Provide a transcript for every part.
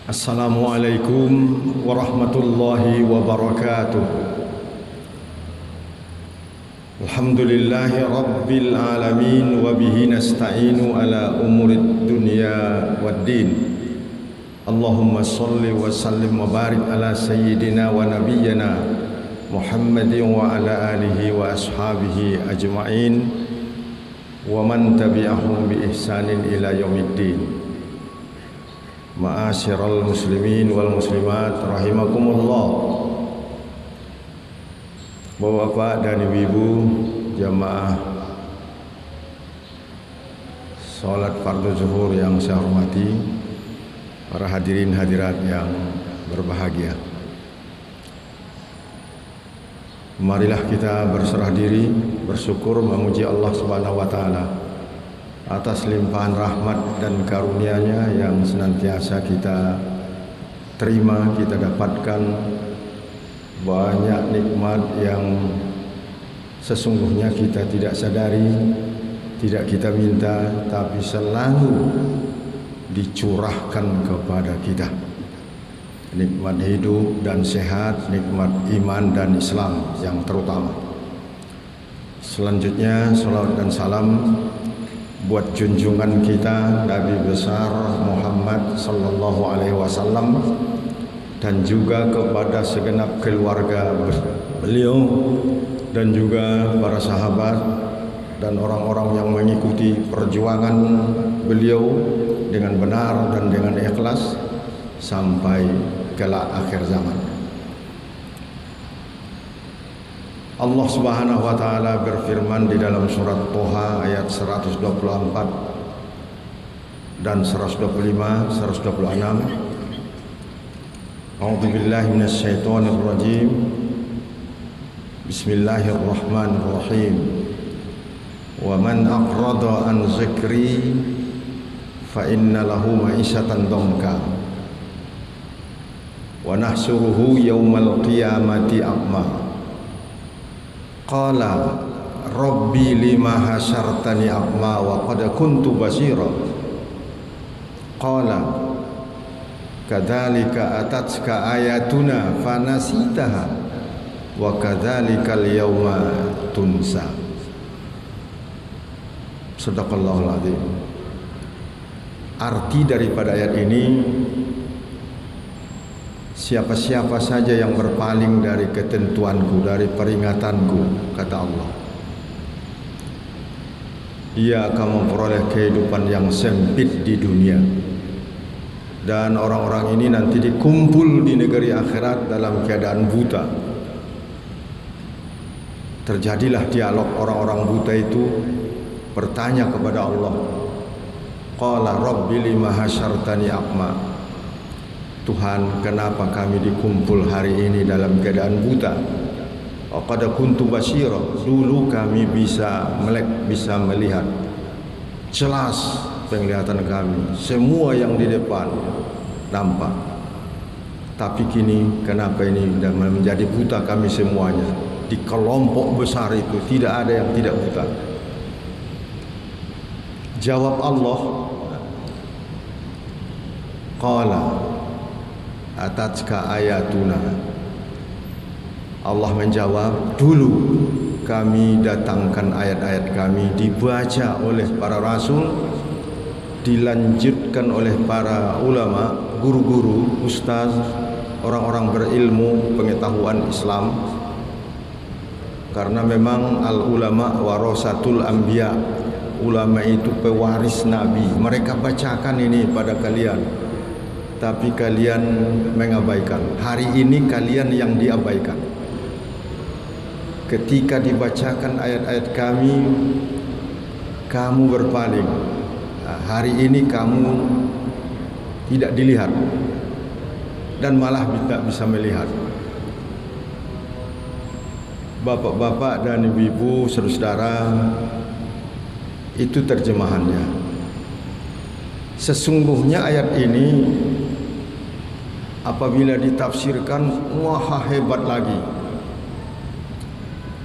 Assalamualaikum warahmatullahi wabarakatuh. Alhamdulillahi rabbil alamin wa bihi nasta'inu ala umurid dunya waddin. Allahumma salli wa sallim wa barik ala sayyidina wa nabiyyina Muhammadin wa ala alihi wa ashabihi ajma'in wa man tabi'ahum bi ihsanin ila yaumiddin. Ma'asyiral muslimin wal muslimat rahimakumullah. Bapak-bapak dan ibu-ibu jamaah salat fardu zuhur yang saya hormati, para hadirin hadirat yang berbahagia. Marilah kita berserah diri, bersyukur, memuji Allah Subhanahu wa taala atas limpahan rahmat dan karunia-Nya yang senantiasa kita terima, kita dapatkan banyak nikmat yang sesungguhnya kita tidak sadari, tidak kita minta, tapi selalu dicurahkan kepada kita. Nikmat hidup dan sehat, nikmat iman dan Islam yang terutama. Selanjutnya salawat dan salam buat junjungan kita Nabi besar Muhammad sallallahu alaihi wasallam dan juga kepada segenap keluarga beliau dan juga para sahabat dan orang-orang yang mengikuti perjuangan beliau dengan benar dan dengan ikhlas sampai kelak akhir zaman. Allah Subhanahu wa taala berfirman di dalam surat Toha ayat 124 dan 125, 126. A'udzu billahi minasyaitonir rajim. Bismillahirrahmanirrahim. Wa man aqrada an dzikri fa inna lahu ma'isyatan dhanka wa nahsuruhu yaumal qiyamati a'ma. Qala rabbi lima hasyartani a'ma wa qad kuntu basira. Qala kadzalika atatka ayatuna fanasitaha wa kadzalikal yauma tunsa. Shadaqallahul azim. Arti daripada ayat ini, siapa-siapa saja yang berpaling dari ketentuanku, dari peringatanku, kata Allah, ia akan memperoleh kehidupan yang sempit di dunia. Dan orang-orang ini nanti dikumpul di negeri akhirat dalam keadaan buta. Terjadilah dialog orang-orang buta itu bertanya kepada Allah. Qala rabbi lima hasyartani a'ma. Tuhan, kenapa kami dikumpul hari ini dalam keadaan buta? Qad kuntu basira. Dulu kami bisa melek, bisa melihat. Jelas penglihatan kami, semua yang di depan nampak. Tapi kini kenapa ini sudah menjadi buta kami semuanya? Di kelompok besar itu tidak ada yang tidak buta. Jawab Allah, qala atatka ayatuna. Allah menjawab, dulu kami datangkan ayat-ayat kami, dibaca oleh para rasul, dilanjutkan oleh para ulama, guru-guru, ustaz, orang-orang berilmu pengetahuan Islam. Karena memang al-ulama warasatul anbiya, ulama itu pewaris nabi. Mereka bacakan ini pada kalian, tapi kalian mengabaikan. Hari ini kalian yang diabaikan. Ketika dibacakan ayat-ayat kami, kamu berpaling. Hari ini kamu tidak dilihat dan malah tidak bisa melihat. Bapak-bapak dan ibu-ibu, saudara-saudara, itu terjemahannya. Sesungguhnya ayat ini apabila ditafsirkan, wah hebat lagi.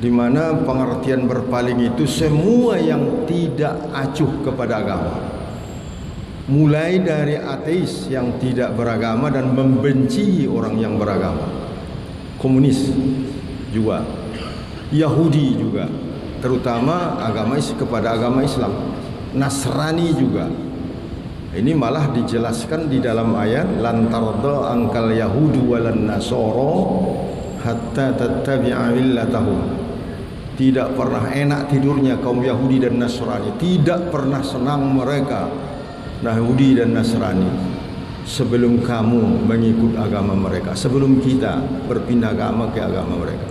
Di mana pengertian berpaling itu semua yang tidak acuh kepada agama. mulai dari ateis yang tidak beragama dan membenci orang yang beragama, komunis juga, Yahudi juga, terutama kepada agama Islam, Nasrani juga. Ini malah dijelaskan di dalam ayat lan tarda angkal yahudu walan nasara hatta tattabi'a millatahum. Tidak pernah enak tidurnya kaum Yahudi dan Nasrani, tidak pernah senang mereka Yahudi dan Nasrani sebelum kamu mengikut agama mereka, sebelum kita berpindah agama ke agama mereka.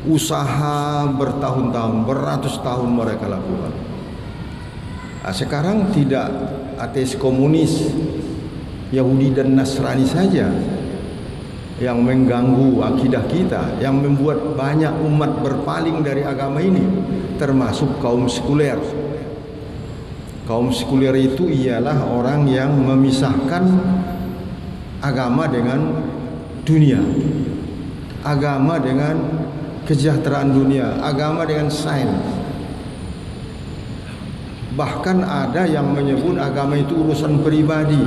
Usaha bertahun-tahun, beratus tahun mereka lakukan. Nah, sekarang tidak ateis komunis, Yahudi dan Nasrani saja yang mengganggu akidah kita, yang membuat banyak umat berpaling dari agama ini, termasuk kaum sekuler. Kaum sekuler itu ialah orang yang memisahkan agama dengan dunia, agama dengan kesejahteraan dunia, agama dengan sains. Bahkan ada yang menyebut agama itu urusan pribadi,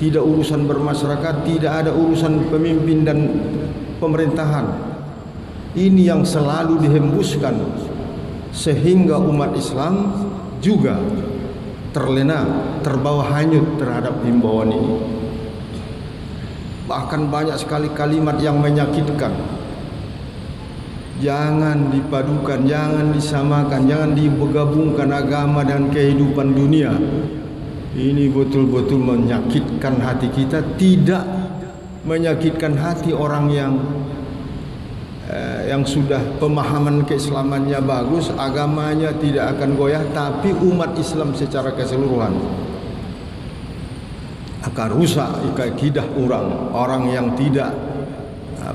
tidak urusan bermasyarakat, tidak ada urusan pemimpin dan pemerintahan. Ini yang selalu dihembuskan, sehingga umat Islam juga terlena, terbawa hanyut terhadap himbauan ini. Bahkan banyak sekali kalimat yang menyakitkan. Jangan dipadukan, jangan disamakan, jangan digabungkan agama dan kehidupan dunia. Ini betul-betul menyakitkan hati kita, tidak menyakitkan hati orang yang sudah pemahaman keislamannya bagus, agamanya tidak akan goyah, tapi umat Islam secara keseluruhan akan rusak akidah orang yang tidak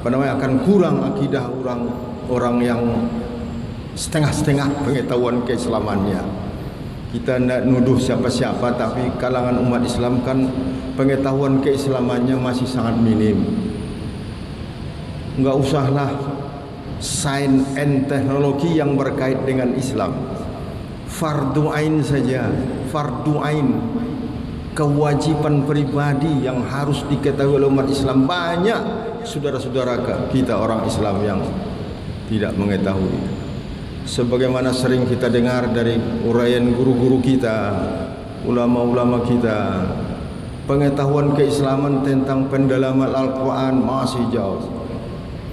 akan kurang akidah orang yang setengah-setengah pengetahuan keislamannya. Kita tidak nuduh siapa-siapa, tapi kalangan umat Islam kan pengetahuan keislamannya masih sangat minim. Enggak usahlah sains and teknologi yang berkait dengan Islam, fardu ain saja, fardu ain, kewajiban pribadi yang harus diketahui oleh umat Islam. Banyak saudara-saudara kita orang Islam yang tidak mengetahui. Sebagaimana sering kita dengar dari uraian guru-guru kita, ulama-ulama kita, pengetahuan keislaman tentang pendalaman Al-Quran masih jauh.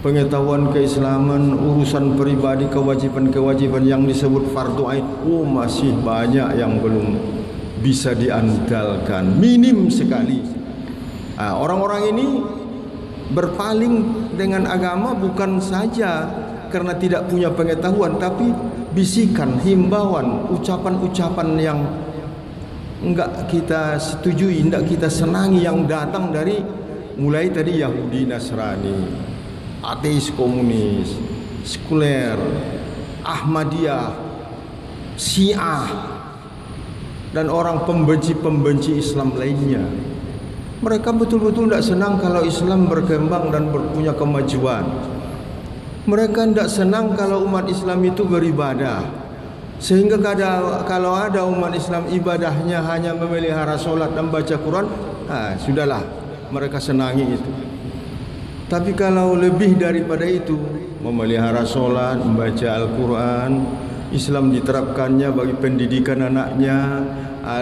Pengetahuan keislaman, urusan pribadi, kewajiban-kewajiban yang disebut fardu ain, masih banyak yang belum bisa diandalkan, minim sekali. Orang-orang ini berpaling dengan agama bukan saja karena tidak punya pengetahuan, tapi bisikan, himbauan, ucapan-ucapan yang enggak kita setujui, enggak kita senangi, yang datang dari mulai tadi Yahudi, Nasrani, ateis, komunis, sekuler, Ahmadiyah, Syiah, dan orang pembenci-pembenci Islam lainnya. Mereka betul-betul tidak senang kalau Islam berkembang dan punya kemajuan. Mereka tidak senang kalau umat Islam itu beribadah. Sehingga kalau ada umat Islam ibadahnya hanya memelihara solat dan baca Quran, sudahlah, mereka senangi itu. Tapi kalau lebih daripada itu, memelihara solat, membaca Al-Quran, Islam diterapkannya bagi pendidikan anaknya,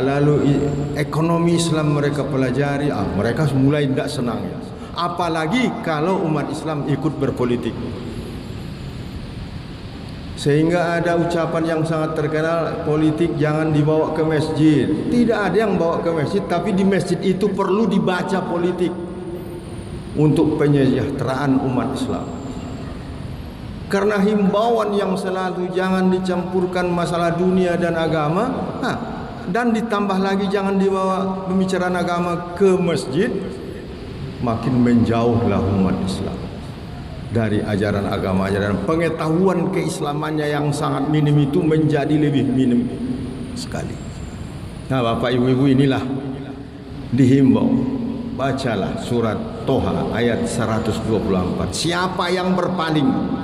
lalu ekonomi Islam mereka pelajari, mereka mulai tidak senang. Apalagi kalau umat Islam ikut berpolitik. Sehingga ada ucapan yang sangat terkenal, politik jangan dibawa ke masjid. Tidak ada yang bawa ke masjid, tapi di masjid itu perlu dibaca politik untuk penyejahteraan umat Islam. Karena himbauan yang selalu jangan dicampurkan masalah dunia dan agama, dan ditambah lagi jangan dibawa pembicaraan agama ke masjid, makin menjauhlah umat Islam dari ajaran agamanya, dan pengetahuan keislamannya yang sangat minim itu menjadi lebih minim sekali. Nah, Bapak Ibu-ibu, inilah dihimbau, bacalah surat Toha ayat 124. Siapa yang berpaling?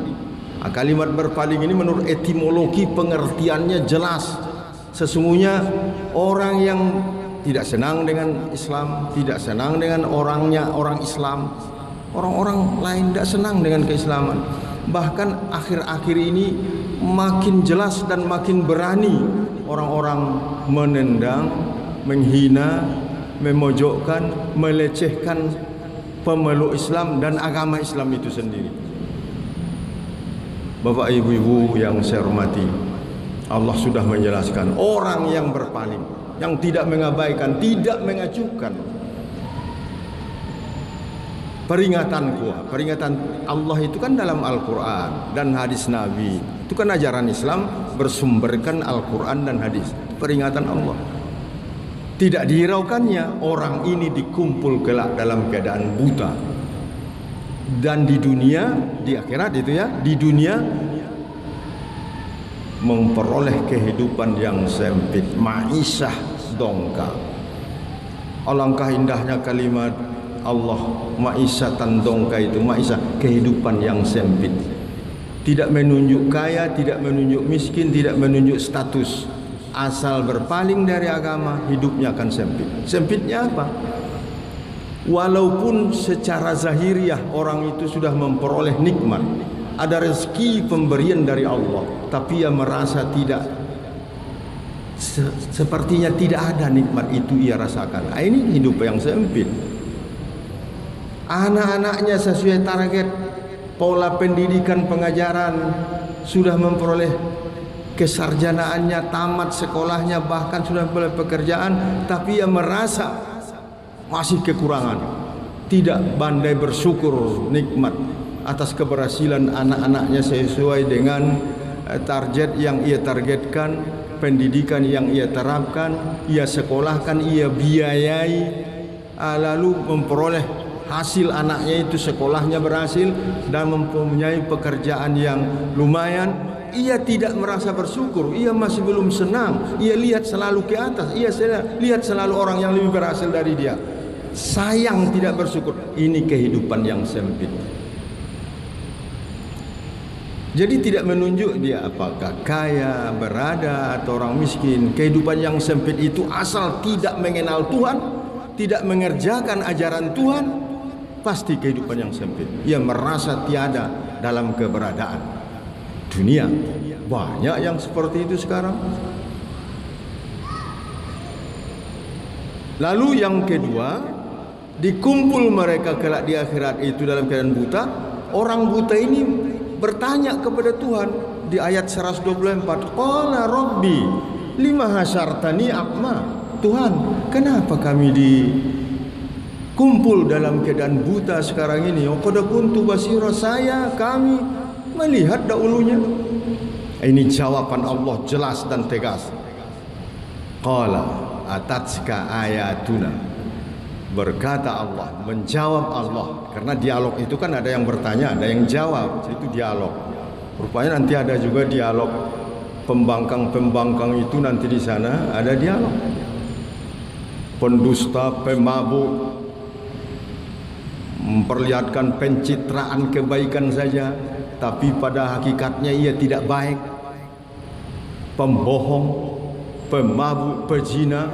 Kalimat berpaling ini menurut etimologi pengertiannya jelas. Sesungguhnya orang yang tidak senang dengan Islam, tidak senang dengan orang Islam. Orang-orang lain tidak senang dengan keislaman. Bahkan akhir-akhir ini makin jelas dan makin berani orang-orang menendang, menghina, memojokkan, melecehkan pemeluk Islam dan agama Islam itu sendiri. Bapak ibu-ibu yang saya hormati, Allah sudah menjelaskan orang yang berpaling, yang tidak mengabaikan, tidak mengajukan peringatan Allah itu kan dalam Al-Quran dan hadis Nabi. Itu kan ajaran Islam bersumberkan Al-Quran dan hadis, peringatan Allah. Tidak dihiraukannya orang ini dikumpul kelak dalam keadaan buta. Dan di dunia, di akhirat itu ya, di dunia memperoleh kehidupan yang sempit, ma'isyah dongka. Alangkah indahnya kalimat Allah, ma'isyatan dongka itu, ma'isyah, kehidupan yang sempit. Tidak menunjuk kaya, tidak menunjuk miskin, tidak menunjuk status. Asal berpaling dari agama, hidupnya akan sempit. Sempitnya apa? Walaupun secara zahiriah orang itu sudah memperoleh nikmat, ada rezeki pemberian dari Allah, tapi ia merasa tidak, sepertinya tidak ada nikmat itu ia rasakan. Ini hidup yang sempit. Anak-anaknya sesuai target pola pendidikan pengajaran, sudah memperoleh kesarjanaannya, tamat sekolahnya, bahkan sudah memperoleh pekerjaan, tapi ia merasa masih kekurangan, tidak pandai bersyukur nikmat atas keberhasilan anak-anaknya sesuai dengan target yang ia targetkan, pendidikan yang ia terapkan, ia sekolahkan, ia biayai, lalu memperoleh hasil anaknya itu sekolahnya berhasil dan mempunyai pekerjaan yang lumayan. Ia tidak merasa bersyukur, ia masih belum senang, ia lihat selalu ke atas, ia lihat selalu orang yang lebih berhasil dari dia. Sayang tidak bersyukur. Ini kehidupan yang sempit. Jadi tidak menunjuk dia apakah kaya, berada atau orang miskin. Kehidupan yang sempit itu asal tidak mengenal Tuhan, tidak mengerjakan ajaran Tuhan, pasti kehidupan yang sempit. Ia merasa tiada dalam keberadaan dunia. Banyak yang seperti itu sekarang. Lalu yang kedua, dikumpul mereka kelak di akhirat itu dalam keadaan buta. Orang buta ini bertanya kepada Tuhan di ayat 124, qala rabbi lima hasyartani a'ma. Tuhan, kenapa kami dikumpul dalam keadaan buta sekarang ini? Qad kuntu basira, kami melihat dahulunya. Ini jawaban Allah jelas dan tegas. Qala atatska ayatuna. Berkata Allah, menjawab Allah, karena dialog itu kan ada yang bertanya, ada yang jawab, itu dialog. Rupanya nanti ada juga dialog pembangkang-pembangkang itu nanti di sana ada dialog. Pendusta, pemabuk, memperlihatkan pencitraan kebaikan saja, tapi pada hakikatnya ia tidak baik. Pembohong, pemabuk, pezina,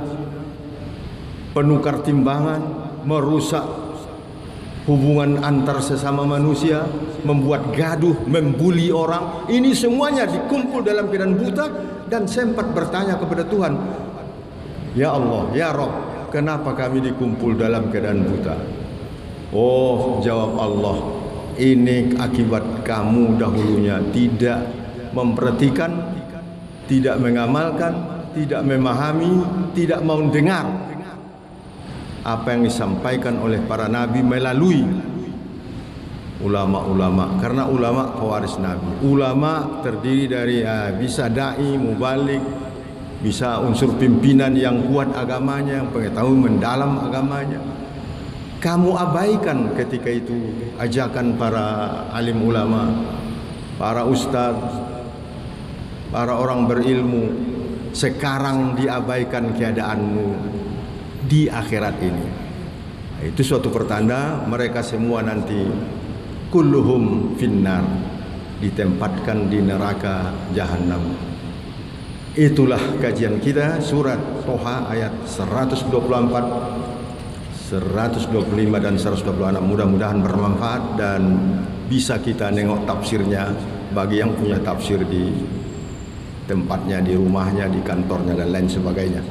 penukar timbangan, merusak hubungan antar sesama manusia, membuat gaduh, membuli orang. Ini semuanya dikumpul dalam keadaan buta dan sempat bertanya kepada Tuhan, ya Allah, ya Rabb, kenapa kami dikumpul dalam keadaan buta? Oh, jawab Allah, ini akibat kamu dahulunya tidak memperhatikan, tidak mengamalkan, tidak memahami, tidak mau dengar apa yang disampaikan oleh para nabi melalui ulama-ulama. Karena ulama pewaris nabi. Ulama terdiri dari bisa dai, mubalik, bisa unsur pimpinan yang kuat agamanya, yang pengetahuan mendalam agamanya. Kamu abaikan ketika itu ajakan para alim ulama, para ustaz, para orang berilmu. Sekarang diabaikan keadaanmu di akhirat ini. Itu suatu pertanda mereka semua nanti kulluhum finnar, ditempatkan di neraka jahanam. Itulah kajian kita surat Toha ayat 124, 125 dan 126. Mudah-mudahan bermanfaat dan bisa kita nengok tafsirnya bagi yang punya tafsir di tempatnya, di rumahnya, di kantornya dan lain sebagainya.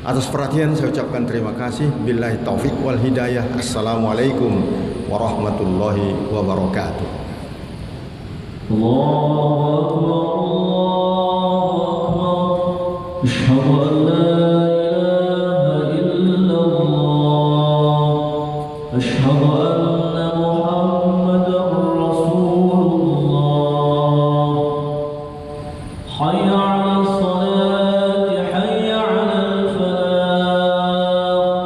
Atas perhatian saya ucapkan terima kasih. Billahi taufik wal hidayah. Assalamualaikum warahmatullahi wabarakatuh. Allahu Akbar, Allahu Akbar. Asyhadu an la ilaha illallah. Asyhadu anna Muhammadar Rasulullah. Hayya 'alas salati, hayya 'alal falah.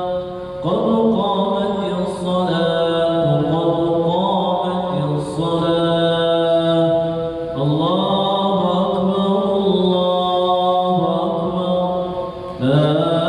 Qad qamatis salatu, qad qamatis salah. Allahu Akbar, Allahu Akbar. La